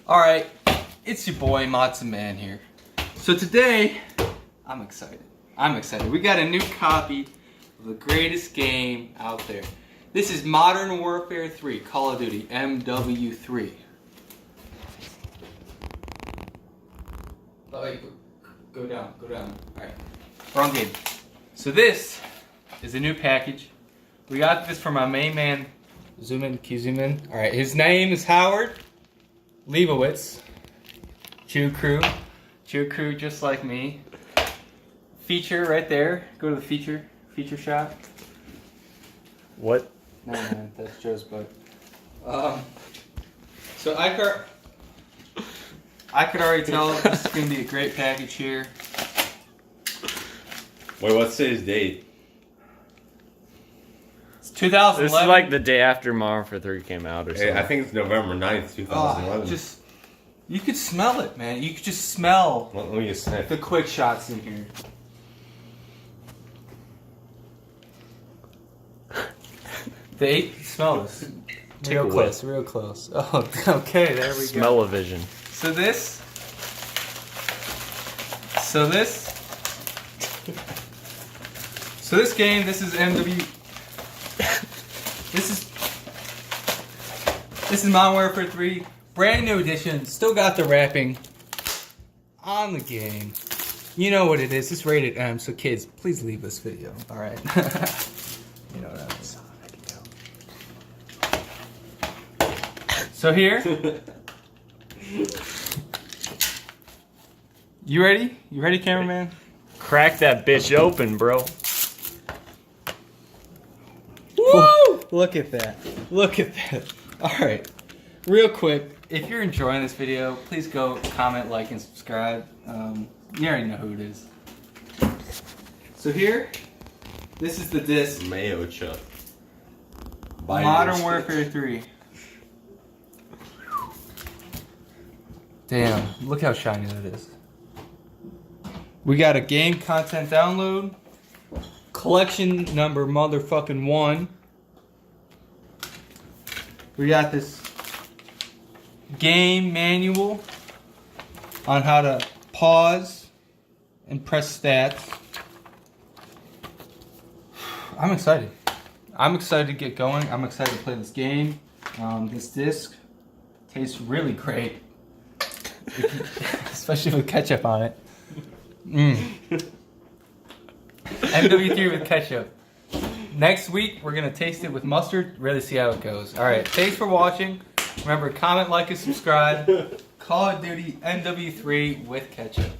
Alright, it's your boy Matza Man here. So today, I'm excited. We got a new copy of the greatest game out there. This is Modern Warfare 3, Call of Duty MW3. Oh, wait, go down. Alright, wrong game. So this is a new package. We got this from my main man. Zoom in, can you zoom in? Alright, his name is Howard Leibowitz. Chew crew just like me. Feature right there. Go to the feature shot. What? No, that's Joe's butt. So I could already tell this is gonna be a great package here. Wait, what's today's date? It's 2011. This is like the day after Modern Warfare 3 came out or something. I think it's November 9th, 2011. You could smell it, man. You could just smell Let me just sniff. the quick shots in here. Smell this. Take Real a close. Oh, okay, there we go. Smell-o-vision. So this game, this is This is Modern Warfare 3, brand new edition. Still got the wrapping on the game. You know what it is. It's rated M, so kids, please leave this video. All right. You know what I mean. So here. You ready? You ready, cameraman? Crack that bitch open, bro. Woo! Look at that. Alright. Real quick, if you're enjoying this video, please go comment, like, and subscribe. You already know who it is. So here, this is the disc. Mayo chup. Modern Warfare 3. Damn, look how shiny that is. We got a game content download. Collection number motherfucking 1. We got this game manual on how to pause and press stats. I'm excited. I'm excited to get going. I'm excited to play this game. This disc tastes really great. Especially with ketchup on it. MW3 with ketchup. Next week, we're going to taste it with mustard. Really see how it goes. Alright, thanks for watching. Remember, comment, like, and subscribe. Call of Duty MW3 with ketchup.